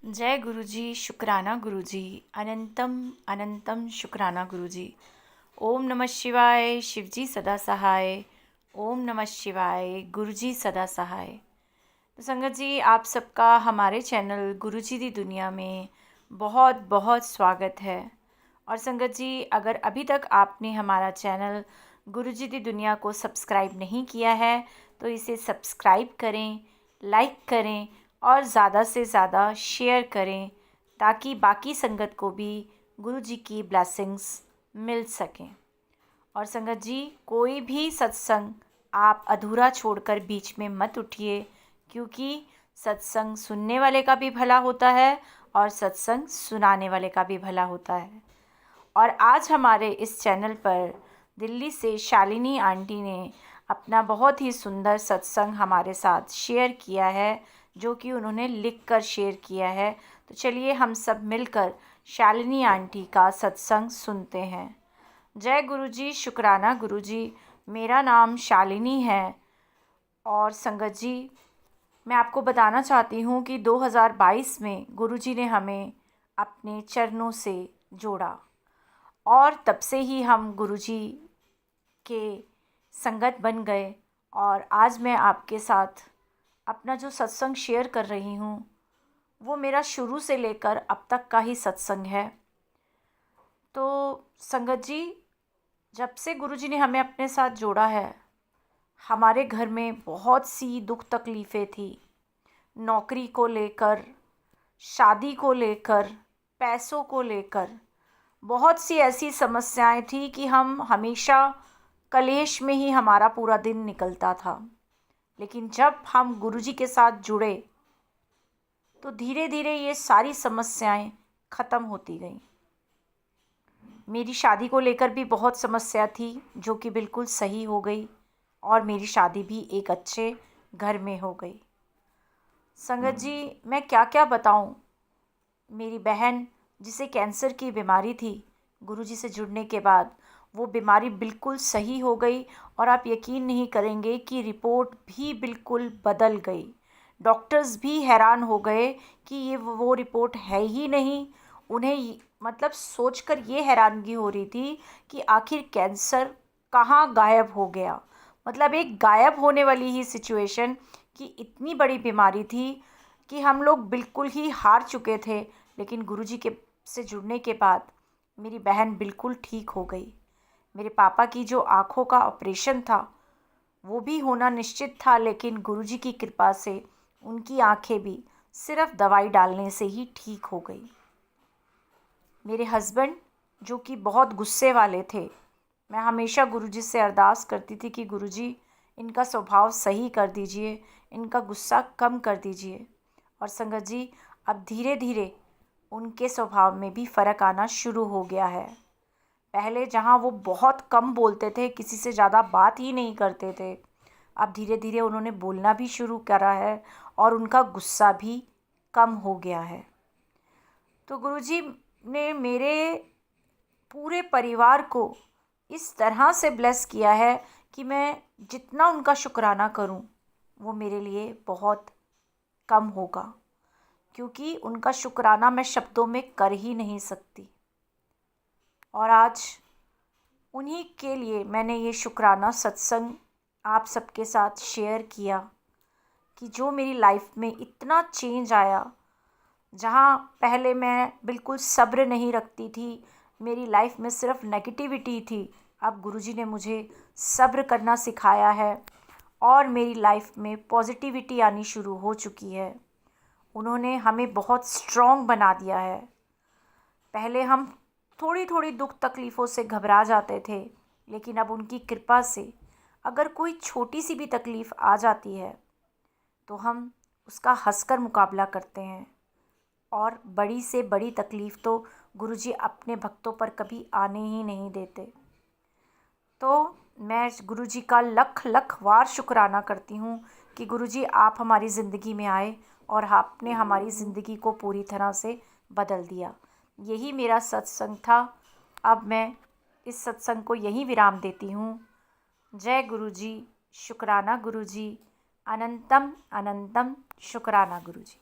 जय गुरु जी, शुक्राना गुरु जी, अनंतम अनंतम शुक्राना गुरु जी। ओम नमः शिवाय, शिव जी सदा सहाय। ओम नमः शिवाय, गुरु जी सदा सहाय। तो संगत जी, आप सबका हमारे चैनल गुरु जी दी दुनिया में बहुत बहुत स्वागत है। और संगत जी, अगर अभी तक आपने हमारा चैनल गुरु जी दी दुनिया को सब्सक्राइब नहीं किया है तो इसे सब्सक्राइब करें, लाइक करें और ज़्यादा से ज़्यादा शेयर करें ताकि बाकी संगत को भी गुरु जी की ब्लेसिंग्स मिल सकें। और संगत जी, कोई भी सत्संग आप अधूरा छोड़कर बीच में मत उठिए, क्योंकि सत्संग सुनने वाले का भी भला होता है और सत्संग सुनाने वाले का भी भला होता है। और आज हमारे इस चैनल पर दिल्ली से शालिनी आंटी ने अपना बहुत ही सुंदर सत्संग हमारे साथ शेयर किया है, जो कि उन्होंने लिख कर शेयर किया है। तो चलिए हम सब मिलकर शालिनी आंटी का सत्संग सुनते हैं। जय गुरु जी, शुक्राना गुरु जी। मेरा नाम शालिनी है। और संगत जी, मैं आपको बताना चाहती हूँ कि 2022 में गुरु जी ने हमें अपने चरणों से जोड़ा और तब से ही हम गुरु जी के संगत बन गए। और आज मैं आपके साथ अपना जो सत्संग शेयर कर रही हूँ वो मेरा शुरू से लेकर अब तक का ही सत्संग है। तो संगत जी, जब से गुरु जी ने हमें अपने साथ जोड़ा है, हमारे घर में बहुत सी दुख तकलीफ़ें थी। नौकरी को लेकर, शादी को लेकर, पैसों को लेकर बहुत सी ऐसी समस्याएं थी कि हम हमेशा कलेश में ही हमारा पूरा दिन निकलता था। लेकिन जब हम गुरुजी के साथ जुड़े तो धीरे धीरे ये सारी समस्याएं ख़त्म होती गईं। मेरी शादी को लेकर भी बहुत समस्या थी, जो कि बिल्कुल सही हो गई और मेरी शादी भी एक अच्छे घर में हो गई। संगत जी, मैं क्या क्या बताऊं। मेरी बहन, जिसे कैंसर की बीमारी थी, गुरुजी से जुड़ने के बाद वो बीमारी बिल्कुल सही हो गई और आप यकीन नहीं करेंगे कि रिपोर्ट भी बिल्कुल बदल गई। डॉक्टर्स भी हैरान हो गए कि ये वो रिपोर्ट है ही नहीं। उन्हें मतलब सोचकर ये हैरानगी हो रही थी कि आखिर कैंसर कहाँ गायब हो गया। मतलब एक गायब होने वाली ही सिचुएशन कि इतनी बड़ी बीमारी थी कि हम लोग बिल्कुल ही हार चुके थे। लेकिन गुरुजी के से जुड़ने के बाद मेरी बहन बिल्कुल ठीक हो गई। मेरे पापा की जो आँखों का ऑपरेशन था वो भी होना निश्चित था, लेकिन गुरुजी की कृपा से उनकी आँखें भी सिर्फ दवाई डालने से ही ठीक हो गई। मेरे हस्बैंड, जो कि बहुत गुस्से वाले थे, मैं हमेशा गुरुजी से अरदास करती थी कि गुरुजी इनका स्वभाव सही कर दीजिए, इनका गुस्सा कम कर दीजिए। और संगत जी, अब धीरे धीरे उनके स्वभाव में भी फ़र्क आना शुरू हो गया है। पहले जहाँ वो बहुत कम बोलते थे, किसी से ज़्यादा बात ही नहीं करते थे, अब धीरे धीरे उन्होंने बोलना भी शुरू करा है और उनका गुस्सा भी कम हो गया है। तो गुरुजी ने मेरे पूरे परिवार को इस तरह से ब्लेस किया है कि मैं जितना उनका शुक्राना करूं वो मेरे लिए बहुत कम होगा, क्योंकि उनका शुक्राना मैं शब्दों में कर ही नहीं सकती। और आज उन्हीं के लिए मैंने ये शुक्राना सत्संग आप सबके साथ शेयर किया कि जो मेरी लाइफ में इतना चेंज आया। जहाँ पहले मैं बिल्कुल सब्र नहीं रखती थी, मेरी लाइफ में सिर्फ नेगेटिविटी थी, अब गुरुजी ने मुझे सब्र करना सिखाया है और मेरी लाइफ में पॉजिटिविटी आनी शुरू हो चुकी है। उन्होंने हमें बहुत स्ट्रॉन्ग बना दिया है। पहले हम थोड़ी थोड़ी दुख तकलीफ़ों से घबरा जाते थे, लेकिन अब उनकी कृपा से अगर कोई छोटी सी भी तकलीफ़ आ जाती है तो हम उसका हंसकर मुकाबला करते हैं। और बड़ी से बड़ी तकलीफ़ तो गुरुजी अपने भक्तों पर कभी आने ही नहीं देते। तो मैं गुरुजी का लख लख बार शुक्राना करती हूँ कि गुरुजी आप हमारी ज़िंदगी में आए और आपने हमारी ज़िंदगी को पूरी तरह से बदल दिया। यही मेरा सत्संग था। अब मैं इस सत्संग को यहीं विराम देती हूँ। जय गुरुजी, शुक्राना गुरुजी, अनंतम अनंतम शुक्राना गुरुजी।